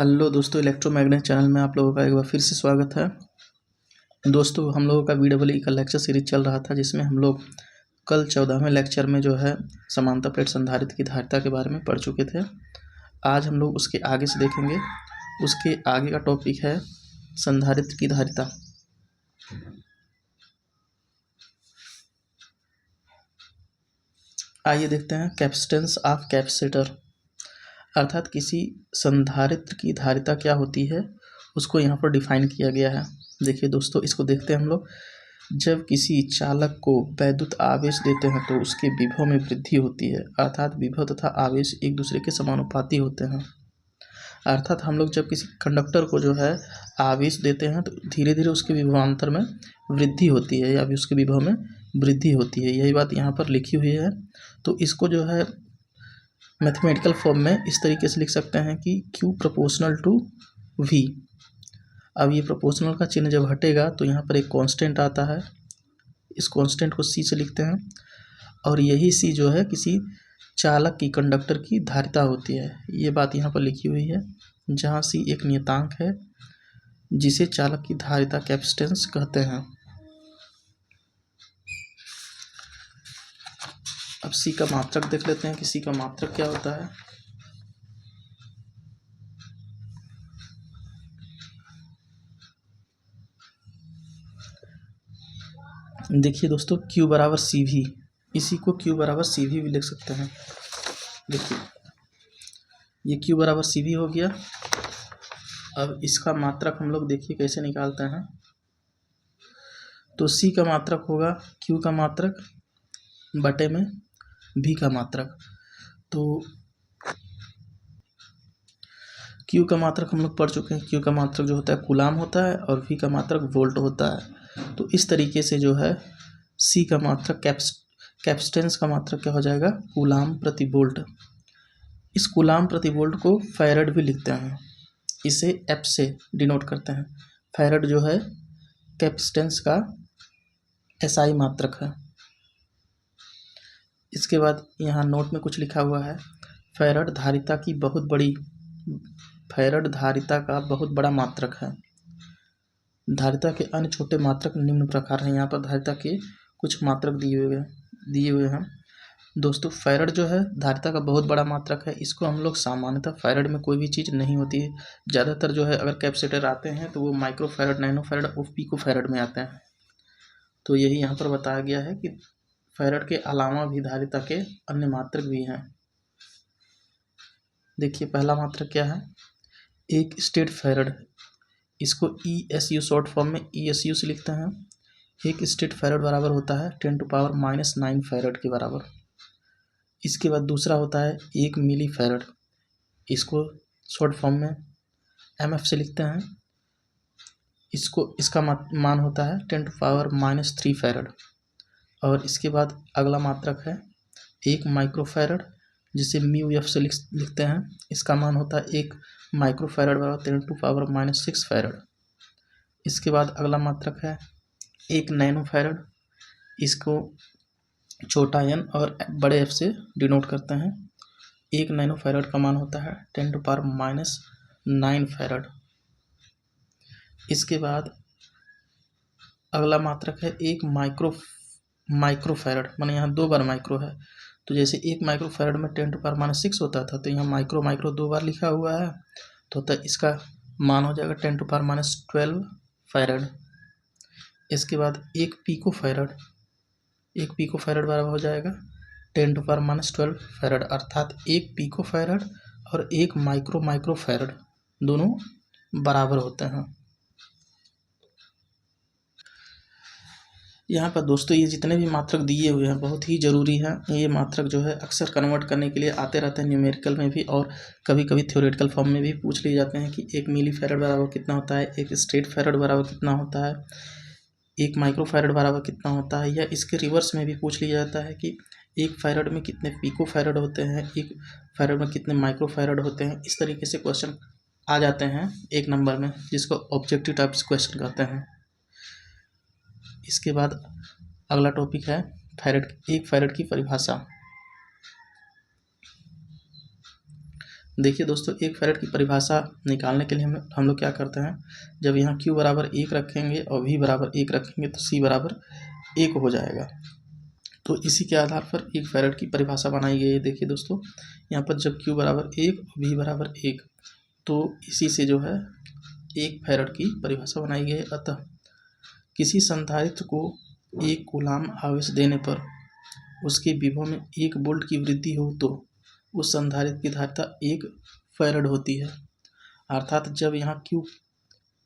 Hello दोस्तों, electromagnet channel में आप लोगों का एक बार फिर से स्वागत है। दोस्तों, हम लोगों का BEE का लेक्चर सीरीज चल रहा था, जिसमें हम लोग कल 14वें लेक्चर में जो है समांतर प्लेट संधारित्र की धारिता के बारे में पढ़ चुके थे। आज हम लोग उसके आगे से देखेंगे। उसके आगे का टॉपिक है संधारित्र की धारिता। आइए देखते हैं कैपेसिटेंस ऑफ कैपेसिटर, अर्थात किसी संधारित्र की धारिता क्या होती है, उसको यहाँ पर डिफाइन किया गया है। देखिए दोस्तों, इसको देखते हैं हम लोग। जब किसी चालक को वैद्युत आवेश देते हैं तो उसके विभव में वृद्धि होती है, अर्थात विभव तथा आवेश एक दूसरे के समानुपाती होते हैं। अर्थात हम लोग जब किसी कंडक्टर को जो है आवेश देते हैं तो धीरे धीरे उसके विभवांतर में वृद्धि होती है या उसके विभव में वृद्धि होती है। यही बात यहाँ पर लिखी हुई है। तो इसको जो है मैथमेटिकल फॉर्म में इस तरीके से लिख सकते हैं कि Q प्रोपोर्शनल टू V। अब ये प्रोपोर्शनल का चिन्ह जब हटेगा तो यहाँ पर एक कांस्टेंट आता है, इस कांस्टेंट को C से लिखते हैं, और यही C जो है किसी चालक की, कंडक्टर की धारिता होती है। ये बात यहाँ पर लिखी हुई है, जहाँ C एक नियतांक है जिसे चालक की धारिता कैपेसिटेंस कहते हैं। अब C का मात्रक देख लेते हैं कि C का मात्रक क्या होता है। देखिए दोस्तों, Q बराबर CV, इसी को Q बराबर CV भी लिख सकते हैं। देखिए ये Q बराबर CV हो गया। अब इसका मात्रक हम लोग देखिए कैसे निकालते हैं। तो C का मात्रक होगा Q का मात्रक बटे में V का मात्रक। तो Q का मात्रक हम लोग पढ़ चुके हैं। Q का मात्रक जो होता है कूलाम होता है और V का मात्रक वोल्ट होता है। तो इस तरीके से जो है C का मात्रक कैपेसिटेंस का मात्रक क्या हो जाएगा, कूलाम प्रति वोल्ट। इस कूलाम प्रति वोल्ट को फैरड भी लिखते हैं, इसे F से डिनोट करते हैं। फैरड जो है कैपेसिटेंस का SI मात्रक है। इसके बाद यहाँ नोट में कुछ लिखा हुआ है, फैरड धारिता का बहुत बड़ा मात्रक है। धारिता के अन्य छोटे मात्रक निम्न प्रकार हैं। यहाँ पर धारिता के कुछ मात्रक दिए हुए हैं। दोस्तों, फैरड जो है धारिता का बहुत बड़ा मात्रक है। इसको हम लोग सामान्यतः फैरड में कोई भी चीज़ नहीं होती है। ज़्यादातर जो है अगर कैपेसिटर आते हैं तो वो माइक्रो फैरड, नैनो फैरड और पिको फैरड में आते हैं। तो यही यहाँ पर बताया गया है कि फैरड के अलावा भी धारिता के अन्य मात्रक भी हैं। देखिए पहला मात्रक क्या है, एक स्टेट फैरड। इसको ESU शॉर्ट फॉर्म में ESU से लिखते हैं। एक स्टेट फैरड बराबर होता है 10⁻⁹ फैरड के बराबर। इसके बाद दूसरा होता है 1 मिली फैरड। इसको शॉर्ट फॉर्म में MF से लिखते हैं। इसका मान होता है 10⁻³ फैरड। और इसके बाद अगला मात्रक है 1 माइक्रो फैरड, जिसे μF से लिखते हैं। इसका मान होता है 1 माइक्रो फैरड बराबर 10⁻⁶ फैरड। इसके बाद अगला मात्रक है 1 नैनो फैरड। इसको छोटा n और बड़े F से डिनोट करते हैं। 1 नैनो फैरड का मान होता है 10⁻⁹ फैरड। इसके बाद अगला मात्रक है 1 माइक्रो फैरड, माने यहाँ 2 बार माइक्रो है। तो जैसे 1 माइक्रो फैरड में 10⁻⁶ होता था, तो यहाँ माइक्रो 2 बार लिखा हुआ है, तो इसका मान हो जाएगा 10⁻12 फैरड। इसके बाद 1 पिको फैरड बराबर हो जाएगा 10⁻12 फैरड, अर्थात 1 पिको फैरड और 1 माइक्रो फैरड दोनों बराबर होते हैं। यहाँ पर दोस्तों ये जितने भी मात्रक दिए हुए हैं बहुत ही ज़रूरी है। ये मात्रक जो है अक्सर कन्वर्ट करने के लिए आते रहते हैं, न्यूमेरिकल में भी और कभी कभी थ्योरेटिकल फॉर्म में भी पूछ लिए जाते हैं कि 1 मिली फैरड बराबर कितना होता है, 1 स्टेट फैरड बराबर कितना होता है, 1 माइक्रो फैरड बराबर कितना होता है, या इसके रिवर्स में भी पूछ लिया जाता है कि 1 फैरड में कितने पिको फैरड होते हैं, 1 फैरड में कितने माइक्रो फैरड होते हैं। इस तरीके से क्वेश्चन आ जाते हैं 1 नंबर में, जिसको ऑब्जेक्टिव टाइप्स क्वेश्चन कहते हैं। इसके बाद अगला टॉपिक है एक फैरड की परिभाषा। देखिए दोस्तों, 1 फैरेड की परिभाषा निकालने के लिए हम लोग क्या करते हैं, जब यहाँ Q बराबर 1 रखेंगे और V बराबर 1 रखेंगे तो C बराबर 1 हो जाएगा। तो इसी के आधार पर 1 फैरेड की परिभाषा बनाई गई है। देखिए दोस्तों, यहाँ पर जब Q बराबर 1 और V बराबर 1, तो इसी से जो है 1 फैरेड की परिभाषा बनाई गई है। अतः किसी संधारित्र को 1 कूलाम आवेश देने पर उसके विभव में 1 वोल्ट की वृद्धि हो तो उस संधारित्र की धारिता 1 फैरेड होती है। अर्थात जब यहाँ Q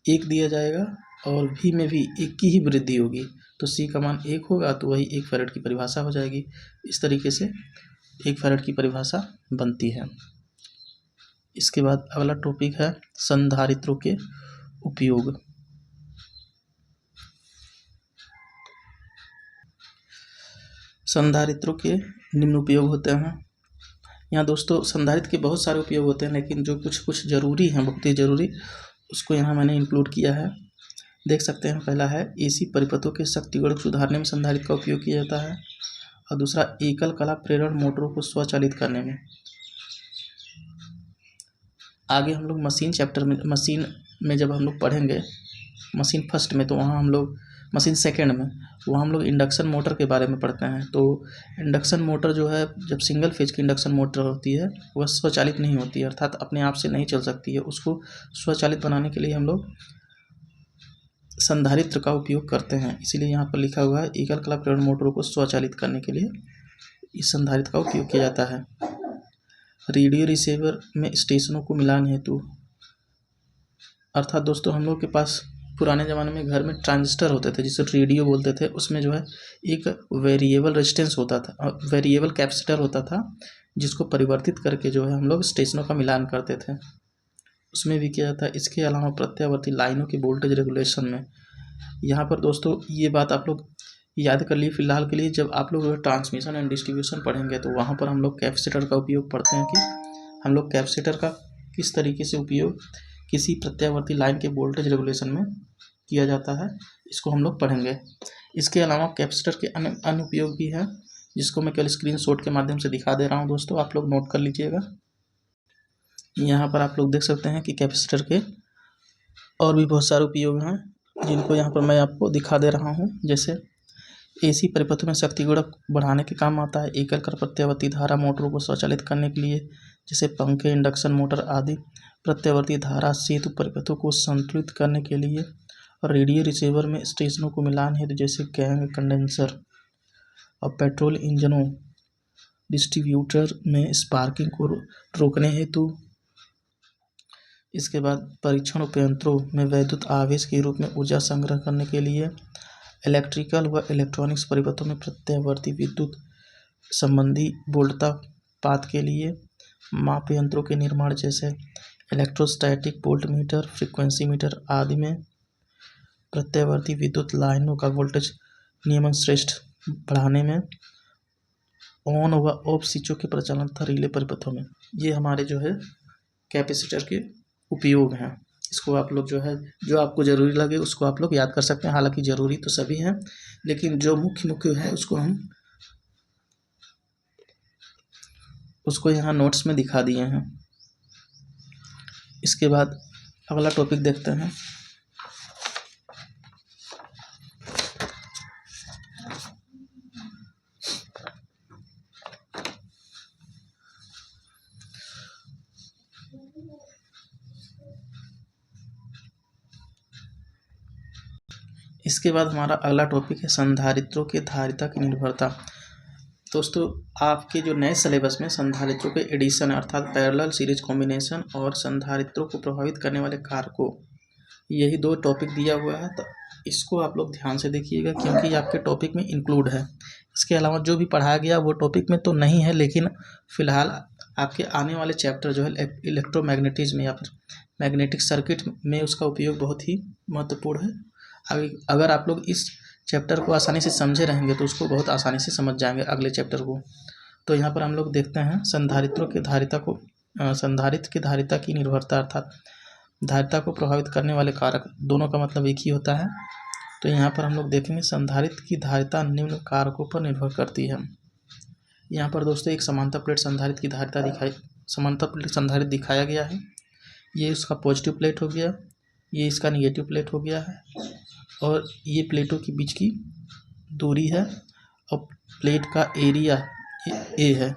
1 दिया जाएगा और V में भी 1 की ही वृद्धि होगी तो C का मान 1 होगा, तो वही 1 फैरेड की परिभाषा हो जाएगी। इस तरीके से 1 फैरेड की परिभाषा बनती है। इसके बाद अगला टॉपिक है संधारित्रों के उपयोग। संधारित्रों के निम्न उपयोग होते हैं। यहाँ दोस्तों संधारित्र के बहुत सारे उपयोग होते हैं, लेकिन जो कुछ ज़रूरी हैं, बहुत ही ज़रूरी, उसको यहाँ मैंने इंक्लूड किया है। देख सकते हैं, पहला है AC परिपथों के शक्ति गुणक सुधारने में संधारित्र का उपयोग किया जाता है, और दूसरा एकल कला प्रेरण मोटरों को स्वचालित करने में। आगे हम लोग मशीन चैप्टर में, मशीन में जब हम लोग पढ़ेंगे, मशीन फर्स्ट में, तो वहाँ हम लोग मशीन सेकेंड में, वहाँ हम लोग इंडक्शन मोटर के बारे में पढ़ते हैं। तो इंडक्शन मोटर जो है, जब सिंगल फेज की इंडक्शन मोटर होती है वह स्वचालित नहीं होती है, अर्थात अपने आप से नहीं चल सकती है। उसको स्वचालित बनाने के लिए हम लोग संधारित्र का उपयोग करते हैं। इसीलिए यहाँ पर लिखा हुआ है एकल कला प्रेरण मोटरों को स्वचालित करने के लिए इस संधारित्र का उपयोग किया जाता है। रेडियो रिसीवर में स्टेशनों को मिलान हेतु, अर्थात दोस्तों हम लोग के पास पुराने ज़माने में घर में ट्रांजिस्टर होते थे जिसे रेडियो बोलते थे। उसमें जो है एक वेरिएबल रेजिस्टेंस होता था, वेरिएबल कैपेसिटर होता था, जिसको परिवर्तित करके जो है हम लोग स्टेशनों का मिलान करते थे, उसमें भी किया जाता है। इसके अलावा प्रत्यावर्ती लाइनों के वोल्टेज रेगुलेशन में, यहाँ पर दोस्तों ये बात आप लोग याद कर लिए फिलहाल के लिए। जब आप लोग ट्रांसमिशन एंड डिस्ट्रीब्यूशन पढ़ेंगे तो वहाँ पर हम लोग कैपेसिटर का उपयोग पढ़ते हैं कि हम लोग कैपेसिटर का किस तरीके से उपयोग किसी प्रत्यावर्ती लाइन के वोल्टेज रेगुलेशन में किया जाता है, इसको हम लोग पढ़ेंगे। इसके अलावा कैपेसिटर के अन्य उपयोग भी हैं, जिसको मैं केवल स्क्रीनशॉट के माध्यम से दिखा दे रहा हूं दोस्तों, आप लोग नोट कर लीजिएगा। यहाँ पर आप लोग देख सकते हैं कि कैपेसिटर के और भी बहुत सारे उपयोग हैं, जिनको यहाँ पर मैं आपको दिखा दे रहा हूँ। जैसे AC परिपथों में शक्ति गुणक बढ़ाने के काम आता है, एकल कर प्रत्यावर्ती धारा मोटरों को स्वचालित करने के लिए, जैसे पंखे, इंडक्शन मोटर आदि, प्रत्यावर्ती धारा सेतु परिपथों को संतुलित करने के लिए, और रेडियो रिसीवर में स्टेशनों को मिलान हेतु, जैसे गैंग कंडेंसर, और पेट्रोल इंजनों डिस्ट्रीब्यूटर में स्पार्किंग को रोकने हेतु। इसके बाद परीक्षण उपयंत्रों में वैद्युत आवेश के रूप में ऊर्जा संग्रह करने के लिए, इलेक्ट्रिकल व इलेक्ट्रॉनिक्स परिपथों में प्रत्यावर्ती विद्युत संबंधी वोल्टापात के लिए, माप यंत्रों के निर्माण जैसे इलेक्ट्रोस्टैटिक वोल्टमीटर, फ्रीक्वेंसी मीटर आदि में, प्रत्यावर्ती विद्युत लाइनों का वोल्टेज नियमन श्रेष्ठ बढ़ाने में, ऑन व ऑफ स्विचों के प्रचलन तथा रिले परिपथों में। ये हमारे जो है कैपेसिटर के उपयोग हैं। इसको आप लोग जो है, जो आपको ज़रूरी लगे उसको आप लोग याद कर सकते हैं। हालांकि ज़रूरी तो सभी हैं, लेकिन जो मुख्य है उसको यहाँ नोट्स में दिखा दिए हैं। इसके बाद अगला टॉपिक देखते हैं। इसके बाद हमारा अगला टॉपिक है संधारित्रों के धारिता की निर्भरता। दोस्तों आपके जो नए सिलेबस में संधारित्रों के एडिशन अर्थात पैरेलल सीरीज कॉम्बिनेशन और संधारित्रों को प्रभावित करने वाले कारकों, यही 2 टॉपिक दिया हुआ है। तो इसको आप लोग ध्यान से देखिएगा, क्योंकि ये आपके टॉपिक में इंक्लूड है। इसके अलावा जो भी पढ़ाया गया वो टॉपिक में तो नहीं है, लेकिन फ़िलहाल आपके आने वाले चैप्टर जो है इलेक्ट्रोमैग्नेटिज्म या फिर मैग्नेटिक सर्किट में उसका उपयोग बहुत ही महत्वपूर्ण है। अगर आप लोग इस चैप्टर को आसानी से समझे रहेंगे तो उसको बहुत आसानी से समझ जाएंगे अगले चैप्टर को। तो यहाँ पर हम लोग देखते हैं संधारित्रों के धारिता को, संधारित्र की धारिता की निर्भरता अर्थात धारिता को प्रभावित करने वाले कारक, दोनों का मतलब एक ही होता है। तो यहाँ पर हम लोग देखेंगे संधारित्र की धारिता निम्न कारकों पर निर्भर करती है। यहाँ पर दोस्तों एक समांतर प्लेट संधारित्र की धारिता समांतर प्लेट संधारित्र दिखाया गया है। ये उसका पॉजिटिव प्लेट हो गया, ये इसका निगेटिव प्लेट हो गया है, और ये प्लेटों के बीच की दूरी है, और प्लेट का एरिया ए है।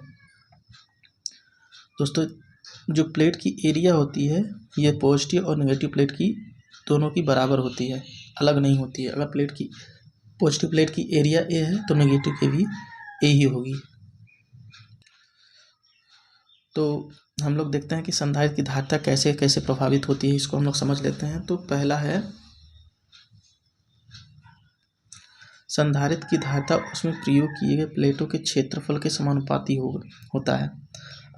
दोस्तों, जो प्लेट की एरिया होती है ये पॉजिटिव और नेगेटिव प्लेट की दोनों की बराबर होती है, अलग नहीं होती है। अगर प्लेट की पॉजिटिव प्लेट की एरिया ए है तो नेगेटिव की भी ए ही होगी। तो हम लोग देखते हैं कि संधारित्र की धारिता कैसे कैसे प्रभावित होती है, इसको हम लोग समझ लेते हैं। तो पहला है संधारित्र की धारिता उसमें प्रयोग किए गए प्लेटों के क्षेत्रफल के समानुपाती होता है।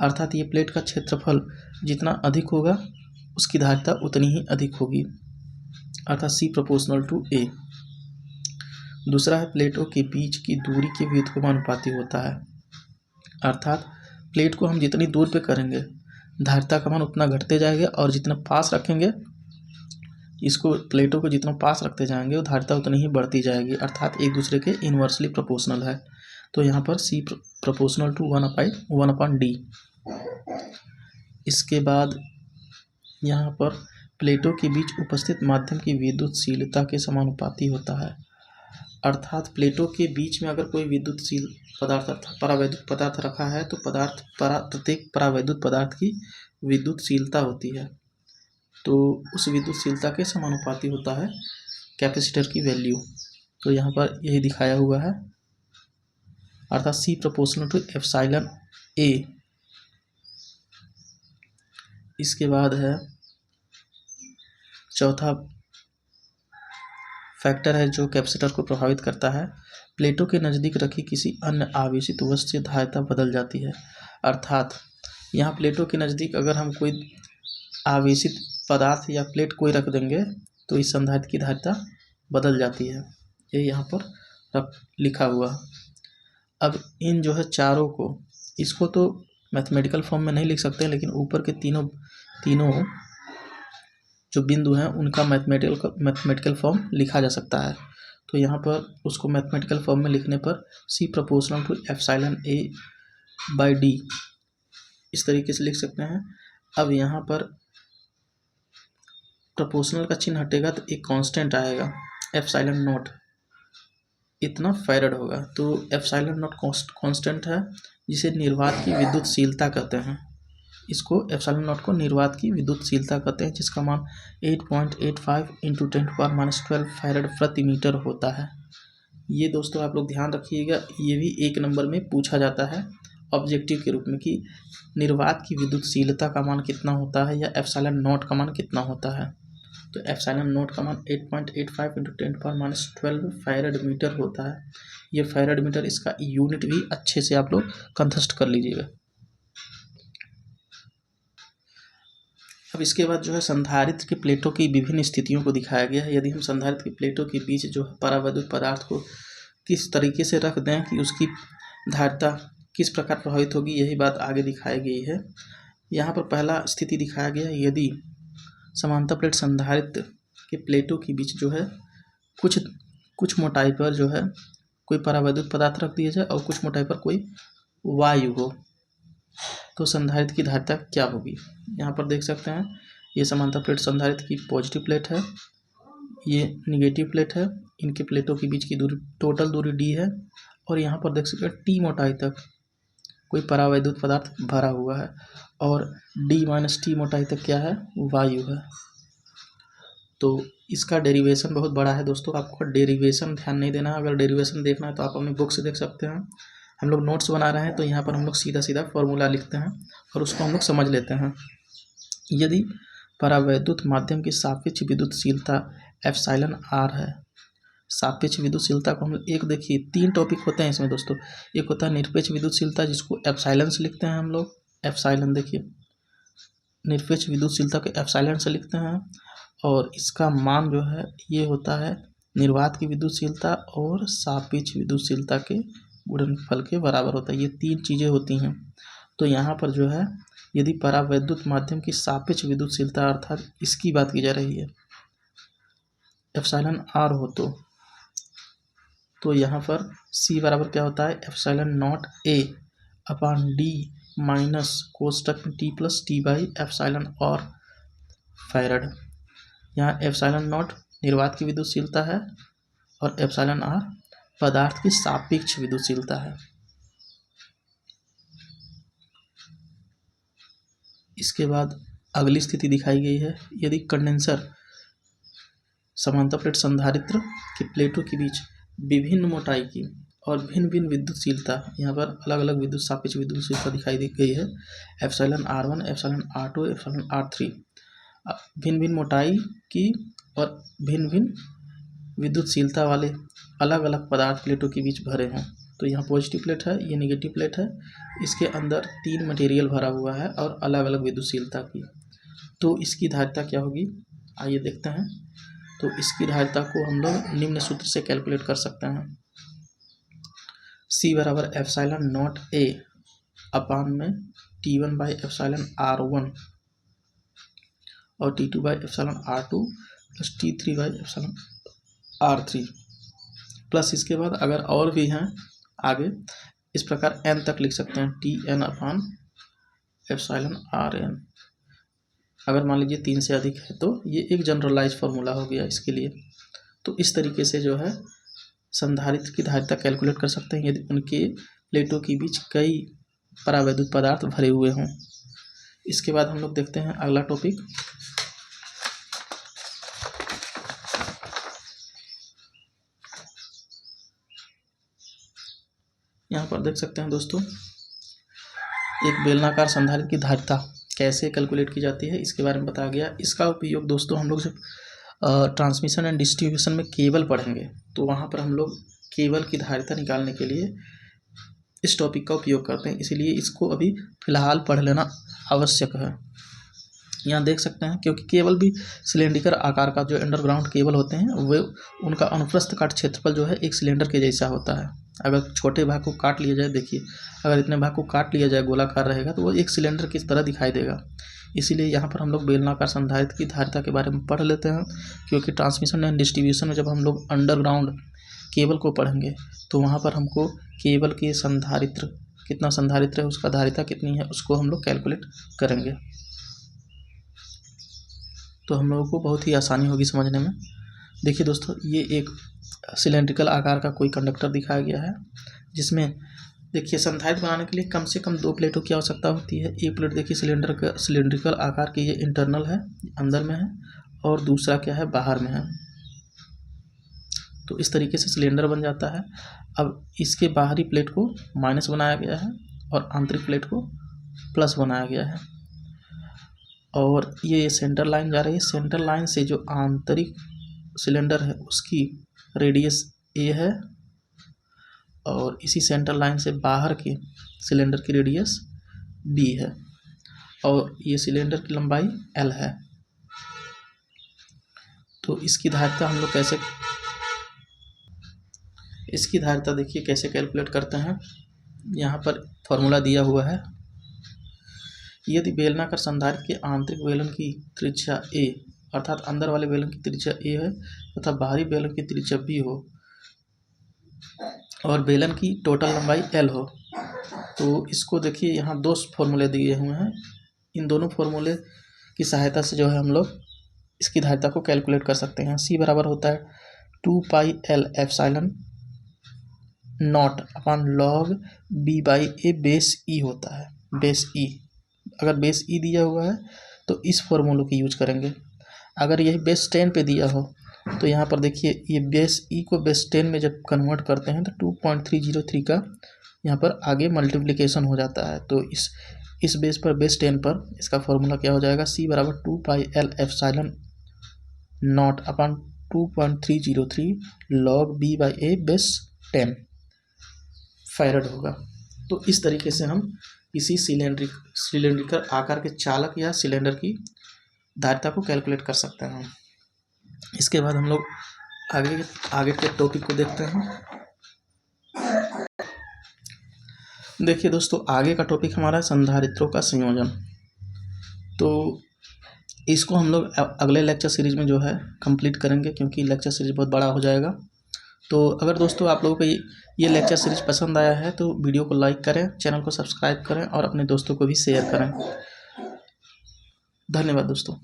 अर्थात ये प्लेट का क्षेत्रफल जितना अधिक होगा उसकी धारिता उतनी ही अधिक होगी, अर्थात C प्रोपोर्शनल टू A। दूसरा है प्लेटों के बीच की दूरी के व्युत्क्रमानुपाती होता है। अर्थात प्लेट को हम जितनी दूर पे करेंगे धारिता का मान उतना घटते जाएगा, और जितना पास रखेंगे इसको प्लेटों को जितना पास रखते जाएंगे वो धारिता उतनी ही बढ़ती जाएगी, अर्थात एक दूसरे के इन्वर्सली प्रोपोर्शनल है। तो यहाँ पर C प्रोपोर्शनल टू 1/D। इसके बाद यहाँ पर प्लेटों के बीच उपस्थित माध्यम की विद्युतशीलता के समानुपाती होता है। अर्थात प्लेटों के बीच में अगर कोई विद्युतशील पदार्थ परावैद्युत पदार्थ रखा है तो प्रत्येक परावैद्युत पदार्थ की विद्युतशीलता होती है, तो उस विद्युतशीलता के समानुपाती होता है कैपेसिटर की वैल्यू। तो यहाँ पर यही दिखाया हुआ है, अर्थात C proportional to epsilon A। इसके बाद है चौथा फैक्टर है जो कैपेसिटर को प्रभावित करता है, प्लेटों के नज़दीक रखी किसी अन्य आवेशित वस्तु से धारिता बदल जाती है। अर्थात यहाँ प्लेटों के नज़दीक अगर हम कोई आवेशित पदार्थ या प्लेट कोई रख देंगे तो इस संधारित्र की धारिता बदल जाती है, ये यहाँ पर लिखा हुआ। अब इन जो है चारों को, इसको तो मैथमेटिकल फॉर्म में नहीं लिख सकते, लेकिन ऊपर के तीनों जो बिंदु हैं उनका मैथमेटिकल फॉर्म लिखा जा सकता है। तो यहाँ पर उसको मैथमेटिकल फॉर्म में लिखने पर C proportional to epsilon A/D इस तरीके से लिख सकते हैं। अब यहाँ पर प्रोपोर्शनल का चिन्ह हटेगा तो एक कांस्टेंट आएगा, एप्सिलॉन नॉट इतना फैरड होगा। तो एप्सिलॉन नॉट कांस्टेंट है जिसे निर्वात की विद्युतशीलता कहते हैं। इसको एप्सिलॉन नॉट को निर्वात की विद्युतशीलता कहते हैं, जिसका मान 8.85 × 10⁻12 फैरड प्रति मीटर होता है। ये दोस्तों आप लोग ध्यान रखिएगा, ये भी एक नंबर में पूछा जाता है ऑब्जेक्टिव के रूप में कि निर्वात की विद्युतशीलता का मान कितना होता है या एप्सिलॉन नॉट का मान कितना होता है। तो एप्सिलॉन नॉट का मान 8.85 × 10⁻12 फैरड मीटर होता है। ये फैरड मीटर, इसका यूनिट भी अच्छे से आप लोग कंठस्थ कर लीजिएगा। अब इसके बाद जो है संधारित्र की प्लेटों की विभिन्न स्थितियों को दिखाया गया है। यदि हम संधारित्र की प्लेटों के बीच जो है परावैद्युत पदार्थ को किस तरीके से रख दें कि उसकी धारिता किस प्रकार प्रभावित होगी, यही बात आगे दिखाई गई है। यहाँ पर पहला स्थिति दिखाया गया है, यदि समांतर प्लेट संधारित्र के प्लेटों के बीच जो है कुछ मोटाई पर जो है कोई परावैद्युत पदार्थ रख दिया जाए और कुछ मोटाई पर कोई वायु हो, तो संधारित्र की धारिता क्या होगी। यहाँ पर देख सकते हैं ये समांतर प्लेट संधारित्र की पॉजिटिव प्लेट है, ये निगेटिव प्लेट है, इनके प्लेटों के बीच की दूरी टोटल दूरी D है, और यहाँ पर देख सकते हैं T मोटाई तक कोई परावैद्युत पदार्थ भरा हुआ है, और D - T मोटाई तक क्या है, वायु है। तो इसका डेरिवेशन बहुत बड़ा है दोस्तों, आपको डेरिवेशन ध्यान नहीं देना। अगर डेरिवेशन देखना है तो आप अपनी बुक से देख सकते हैं। हम लोग नोट्स बना रहे हैं तो यहाँ पर हम लोग सीधा फॉर्मूला लिखते हैं और उसको हम लोग समझ लेते हैं। यदि परावैद्युत माध्यम की सापेक्ष विद्युतशीलता एप्सिलॉन R है, सापेक्ष विद्युतशीलता को हम एक देखिए 3 टॉपिक होते हैं इसमें दोस्तों। एक होता है निरपेक्ष विद्युतशीलता जिसको एप्सिलॉन से लिखते हैं हम लोग, एप्सिलॉन देखिए निरपेक्ष विद्युतशीलता को एप्सिलॉन से लिखते हैं, और इसका मान जो है ये होता है निर्वात की विद्युतशीलता और सापेक्ष विद्युतशीलता के गुणनफल के बराबर होता है। ये 3 चीज़ें होती हैं। तो यहाँ पर जो है यदि परावैद्युत माध्यम की सापेक्ष विद्युतशीलता अर्थात इसकी बात की जा रही है एप्सिलॉन R हो तो यहाँ पर C बराबर क्या होता है, एप्सिलॉन नॉट A/D माइनस कोष्टक में T plus T by epsilon और फैरड। यहाँ एप्सिलॉन नॉट निर्वात की विद्युतशीलता है और एप्सिलॉन आर पदार्थ की सापेक्ष विद्युतशीलता है। इसके बाद अगली स्थिति दिखाई गई है, यदि कंडेंसर समांतर प्लेट संधारित्र की प्लेटों के बीच विभिन्न मोटाई की और भिन्न भिन्न विद्युतशीलता, यहाँ पर अलग अलग विद्युत सापेक्ष विद्युतशीलता दिखाई दी गई है, epsilon R1, epsilon R2, epsilon R3, भिन्न भिन्न मोटाई की और भिन्न भिन्न विद्युतशीलता वाले अलग अलग पदार्थ प्लेटों के बीच भरे हैं। तो यहाँ पॉजिटिव प्लेट है, ये नेगेटिव प्लेट है, इसके अंदर 3 मटेरियल भरा हुआ है और अलग अलग विद्युतशीलता की। तो इसकी धारिता क्या होगी, आइए देखते हैं। तो इसकी धारिता को हम लोग निम्न सूत्र से कैलकुलेट कर सकते हैं। C बराबर एप्सिलॉन नॉट A अपान में T1 बाई एप्सिलॉन R1 और T2 by epsilon R2 plus T3 by epsilon R3 plus इसके बाद अगर और भी हैं आगे, इस प्रकार n तक लिख सकते हैं, Tn अपान एप्सिलॉन Rn। अगर मान लीजिए 3 से अधिक है तो ये एक जनरलाइज फार्मूला हो गया इसके लिए। तो इस तरीके से जो है संधारित्र की धारिता कैलकुलेट कर सकते हैं यदि उनके प्लेटों के बीच कई परावैद्युत पदार्थ भरे हुए हों। इसके बाद हम लोग देखते हैं अगला टॉपिक। यहाँ पर देख सकते हैं दोस्तों, एक बेलनाकार संधारित्र की धारिता कैसे कैलकुलेट की जाती है इसके बारे में बताया गया। इसका उपयोग दोस्तों हम लोग जब ट्रांसमिशन एंड डिस्ट्रीब्यूशन में केबल पढ़ेंगे तो वहाँ पर हम लोग केबल की धारिता निकालने के लिए इस टॉपिक का उपयोग करते हैं, इसीलिए इसको अभी फ़िलहाल पढ़ लेना आवश्यक है। यहाँ देख सकते हैं, क्योंकि केबल भी सिलेंडरिकल आकार का जो अंडरग्राउंड केबल होते हैं वे उनका अनुप्रस्थ काट क्षेत्रफल जो है एक सिलेंडर के जैसा होता है। अगर छोटे भाग को काट लिया जाए, देखिए अगर इतने भाग को काट लिया जाए गोलाकार रहेगा तो वो एक सिलेंडर की तरह दिखाई देगा। इसीलिए यहाँ पर हम लोग बेलनाकार संधारित्र की धारिता के बारे में पढ़ लेते हैं, क्योंकि ट्रांसमिशन एंड डिस्ट्रीब्यूशन में जब हम लोग अंडरग्राउंड केबल को पढ़ेंगे तो वहाँ पर हमको केबल के संधारित्र कितना संधारित्र है, उसका धारिता कितनी है, उसको हम लोग कैलकुलेट करेंगे। तो हम लोगों को बहुत ही आसानी होगी समझने में। देखिए दोस्तों, ये एक सिलेंड्रिकल आकार का कोई कंडक्टर दिखाया गया है, जिसमें देखिए संधारित्र बनाने के लिए कम से कम 2 प्लेटों की आवश्यकता होती है। एक प्लेट देखिए सिलेंड्रिकल आकार की, ये इंटरनल है, अंदर में है, और दूसरा क्या है, बाहर में है। तो इस तरीके से सिलेंडर बन जाता है। अब इसके बाहरी प्लेट को माइनस बनाया गया है और आंतरिक प्लेट को प्लस बनाया गया है, और ये सेंटर लाइन जा रही है। सेंटर लाइन से जो आंतरिक सिलेंडर है उसकी रेडियस a है, और इसी सेंटर लाइन से बाहर के सिलेंडर की रेडियस b है, और ये सिलेंडर की लंबाई l है। तो इसकी धारिता हम लोग इसकी धारिता देखिए कैसे कैलकुलेट करते हैं। यहाँ पर फॉर्मूला दिया हुआ है। यदि बेलनाकार संधारित्र के आंतरिक बेलन की त्रिज्या a अर्थात अंदर वाले बेलन की त्रिज्या a है तथा बाहरी बेलन की त्रिज्या b हो और बेलन की टोटल लंबाई l हो, तो इसको देखिए यहाँ 2 फॉर्मूले दिए हुए हैं। इन दोनों फॉर्मूले की सहायता से जो है हम लोग इसकी धारिता को कैलकुलेट कर सकते हैं। c बराबर होता है 2 पाई l epsilon not upon log b by a base e होता है, बेस e। अगर बेस ई दिया हुआ है तो इस फॉर्मूले की यूज करेंगे। अगर यही बेस 10 पे दिया हो तो यहाँ पर देखिए ये बेस ई को बेस 10 में जब कन्वर्ट करते हैं तो 2.303 का यहाँ पर आगे मल्टीप्लिकेशन हो जाता है। तो इस बेस पर बेस 10 पर इसका फॉर्मूला क्या हो जाएगा, c बराबर 2 पाई l epsilon not upon 2.303 log b by a base 10 farad होगा। तो इस तरीके से हम किसी सिलेंड्रिकल आकार के चालक या सिलेंडर की धारिता को कैलकुलेट कर सकते हैं। इसके बाद हम लोग आगे के टॉपिक को देखते हैं। देखिए दोस्तों, आगे का टॉपिक हमारा संधारित्रों का संयोजन। तो इसको हम लोग अगले लेक्चर सीरीज में जो है कंप्लीट करेंगे, क्योंकि लेक्चर सीरीज बहुत बड़ा हो जाएगा। तो अगर दोस्तों आप लोगों को ये लेक्चर सीरीज पसंद आया है तो वीडियो को लाइक करें, चैनल को सब्सक्राइब करें और अपने दोस्तों को भी शेयर करें। धन्यवाद दोस्तों।